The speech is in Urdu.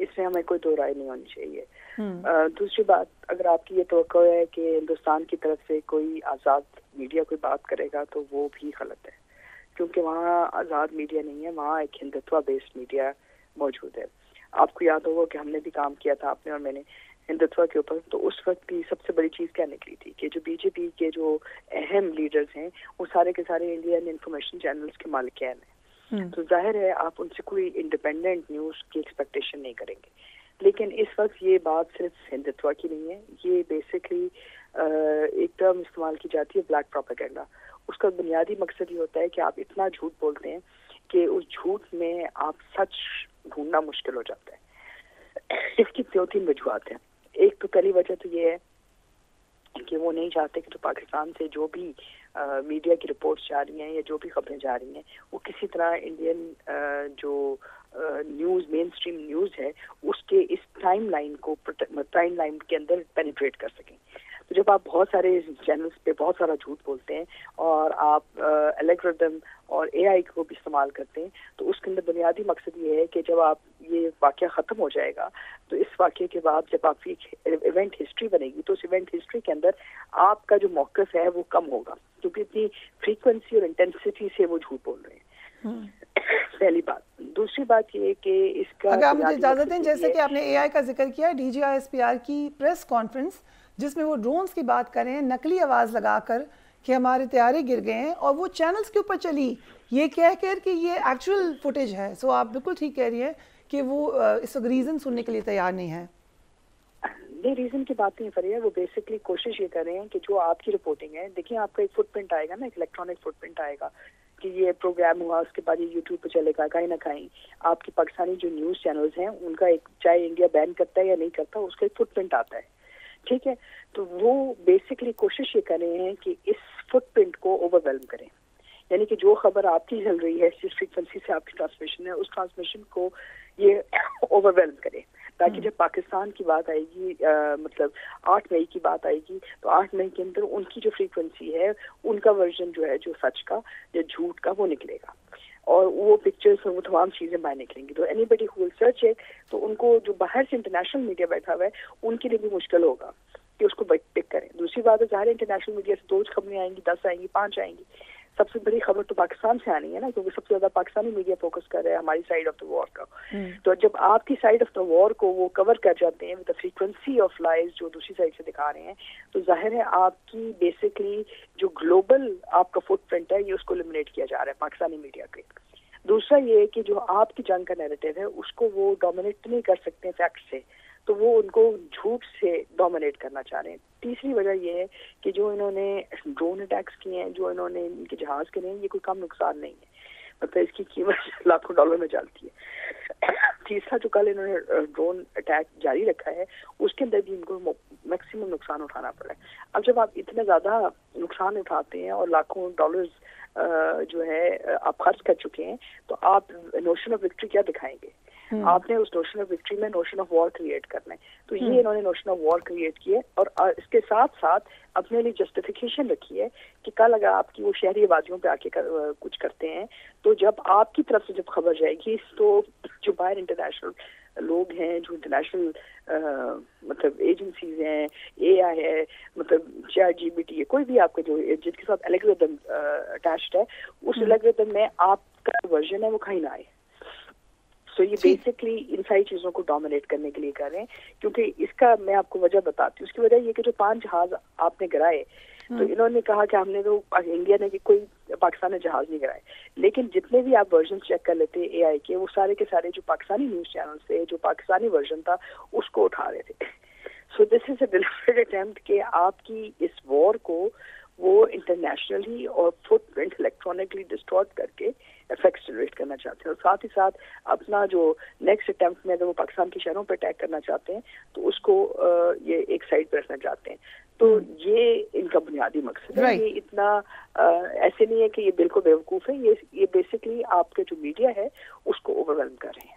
اس میں ہمیں کوئی دو رائے نہیں ہونی چاہیے. دوسری بات, اگر آپ کی یہ توقع ہے کہ ہندوستان کی طرف سے کوئی آزاد میڈیا کوئی بات کرے گا تو وہ بھی غلط ہے, کیونکہ وہاں آزاد میڈیا نہیں ہے, وہاں ایک ہندوتوا بیسڈ میڈیا موجود ہے. آپ کو یاد ہوگا کہ ہم نے بھی کام کیا تھا, آپ نے اور میں نے, ہندوتوا کے اوپر. تو اس وقت بھی سب سے بڑی چیز کیا نکلی تھی کہ جو بی جے پی کے جو اہم لیڈرز ہیں وہ سارے کے سارے انڈین انفارمیشن چینلز کے مالکین ہیں. تو ظاہر ہے آپ ان سے کوئی انڈیپینڈنٹ نیوز کی ایکسپیکٹیشن نہیں کریں گے. لیکن اس وقت یہ بات صرف ہندوتوا کی نہیں ہے, یہ بیسکلی ایک ٹرم استعمال کی جاتی ہے بلیک پروپیگنڈا. اس کا بنیادی مقصد یہ ہوتا ہے کہ آپ اتنا جھوٹ بولتے ہیں کہ اس جھوٹ میں آپ سچ ڈھونڈنا مشکل ہو جاتا ہے. اس کی 2-3 وجوہات ہیں. ایک تو پہلی وجہ تو یہ ہے کہ وہ نہیں چاہتے کہ جو پاکستان سے جو بھی میڈیا کی رپورٹس جا رہی ہیں یا جو بھی خبریں جا رہی ہیں وہ کسی طرح انڈین جو نیوز مین اسٹریم نیوز ہے اس کے اس ٹائم لائن کے اندر پینیٹریٹ کر سکیں. تو جب آپ بہت سارے چینلز پہ بہت سارا جھوٹ بولتے ہیں اور آپ الگورتھم اور اے آئی کو بھی استعمال کرتے ہیں تو اس کے اندر بنیادی مقصد یہ ہے کہ جب آپ یہ واقعہ ختم ہو جائے گا تو اس واقعے کے بعد جب آپ کی ایونٹ ہسٹری بنے گی تو اس ایونٹ ہسٹری کے اندر آپ کا جو موقف ہے وہ کم ہوگا, کیونکہ اتنی فریکوینسی اور انٹینسٹی سے وہ جھوٹ بول رہے ہیں. پہلی بات. دوسری بات یہ کہ اس کا اگر آپ مجھے اجازت دیں, جیسے کہ آپ نے اے آئی کا ذکر کیا, D G I S P R کی پریس کانفرنس جس میں وہ ڈرونز کی بات کریں ہیں, نقلی آواز لگا کر کہ ہمارے طیارے گر گئے ہیں, اور وہ چینلز کے اوپر چلی یہ کہہ کر کہ یہ ایکچوئل فوٹیج ہے. سو آپ بالکل ٹھیک کہہ رہی ہیں کہ وہ اس وقت ریزن سننے کے لیے تیار نہیں ہے. نہیں, ریزن کی بات نہیں فریہ, وہ بیسکلی کوشش یہ کر رہے ہیں کہ جو آپ کی رپورٹنگ ہے, دیکھیں آپ کا ایک فٹ پرنٹ آئے گا نا, ایک الیکٹرانک فٹ پرنٹ آئے گا کہ یہ پروگرام ہوا, اس کے بعد یہ یوٹیوب پہ چلے گا. کہیں نہ کہیں آپ کی پاکستانی جو نیوز چینلز ہیں ان کا ایک, چاہے انڈیا بین کرتا ہے یا نہیں کرتا, اس کا ایک فٹ پرنٹ آتا ہے. ٹھیک ہے, تو وہ بیسکلی کوشش یہ کر رہے ہیں کہ اس فٹ پرنٹ کو اوور ویلم کریں, یعنی کہ جو خبر آپ کی چل رہی ہے جس فریکوینسی سے آپ کی ٹرانسمیشن ہے اس ٹرانسمیشن کو یہ اوور ویلم کرے, تاکہ جب پاکستان کی بات آئے گی, مطلب 8 مئی کی بات آئے گی, تو 8 مئی کے اندر ان کی جو فریکوینسی ہے ان کا ورژن جو ہے جو سچ کا یا جھوٹ کا وہ نکلے گا, اور وہ پکچرز اور وہ تمام چیزیں باہر نکلیں گی. تو anybody who will search it, تو ان کو جو باہر سے انٹرنیشنل میڈیا بیٹھا ہوا ہے ان کے لیے بھی مشکل ہوگا کہ اس کو پک کریں. دوسری بات ہے, ظاہر انٹرنیشنل میڈیا سے 2 خبریں آئیں گی, 10 آئیں گی, 5 آئیں گی. سب سے بڑی خبر تو پاکستان سے آنی ہے نا, کیونکہ سب سے زیادہ پاکستانی میڈیا فوکس کر رہا ہے ہماری سائڈ آف دا وار کا. تو جب آپ کی سائڈ آف دا وار کو وہ کور کر جاتے ہیں with the frequency of lies جو دوسری سائڈ سے دکھا رہے ہیں, تو ظاہر ہے آپ کی بیسکلی جو گلوبل آپ کا فٹ پرنٹ ہے یہ اس کو ایلیمنیٹ کیا جا رہا ہے پاکستانی میڈیا کے. دوسرا یہ کہ جو آپ کی جنگ کا نیریٹو ہے اس کو وہ ڈومینیٹ نہیں کر سکتے فیکٹ سے, تو وہ ان کو جھوٹ سے ڈومینیٹ کرنا چاہ رہے ہیں. تیسری وجہ یہ ہے کہ جو انہوں نے ڈرون اٹیکس کیے ہیں, جو انہوں نے ان کے جہاز کے ہیں, یہ کوئی کم نقصان نہیں ہے, مطلب اس کی قیمت لاکھوں ڈالر میں چلتی ہے. تیسرا جو کل انہوں نے ڈرون اٹیک جاری رکھا ہے اس کے اندر بھی ان کو میکسیمم نقصان اٹھانا پڑا ہے. اب جب آپ اتنا زیادہ نقصان اٹھاتے ہیں اور لاکھوں ڈالرز جو ہے آپ خرچ کر چکے ہیں, تو آپ نوشن آف وکٹری کیا دکھائیں گے؟ آپ نے اس نوشن آف وکٹری میں نوشن آف وار کریٹ کرنا ہے. تو یہ انہوں نے نوشن آف وار کریٹ کی ہے, اور اس کے ساتھ ساتھ اپنے لیے جسٹیفیکیشن رکھی ہے کہ کل اگر آپ کی وہ شہری آبادیوں پہ آ کے کچھ کرتے ہیں تو جب آپ کی طرف سے جب خبر جائے گی تو جو باہر انٹرنیشنل لوگ ہیں, جو انٹرنیشنل مطلب ایجنسیز ہیں, اے آئی ہے, مطلب ChatGPT ہے, کوئی بھی آپ کا جو جس کے ساتھ الگورتھم اٹیچڈ ہے, اس الگورتھم میں آپ کا ورژن ہے وہ کہیں نہ آئے. سو یہ بیسکلی ان ساری چیزوں کو ڈومینیٹ کرنے کے لیے کر رہے ہیں. کیونکہ اس کا میں آپ کو وجہ بتاتی ہوں. اس کی وجہ یہ کہ جو 5 جہاز آپ نے گرائے, تو انہوں نے کہا کہ ہم نے تو انڈیا نے کوئی پاکستان نے جہاز نہیں گرائے, لیکن جتنے بھی آپ ورژن چیک کر لیتے اے آئی کے, وہ سارے کے سارے جو پاکستانی نیوز چینل سے جو پاکستانی ورژن تھا اس کو اٹھا رہے تھے. سو دس از اے ڈیلیبریٹ اٹیمپٹ کہ آپ کی اس وار کو وہ انٹرنیشنلی اور فٹ پرنٹ الیکٹرانکلی ڈسٹارٹ کر کے افیکٹس جنریٹ کرنا چاہتے ہیں, اور ساتھ ہی ساتھ اپنا جو نیکسٹ اٹیمپٹ میں اگر وہ پاکستان کے شہروں پہ اٹیک کرنا چاہتے ہیں تو اس کو یہ ایک سائڈ پہ رکھنا چاہتے ہیں. تو یہ ان کا بنیادی مقصد ہے. یہ اتنا ایسے نہیں ہے کہ یہ بالکل بیوقوف ہے, یہ بیسکلی آپ کے جو میڈیا ہے اس کو اوور ویلم کر رہے ہیں.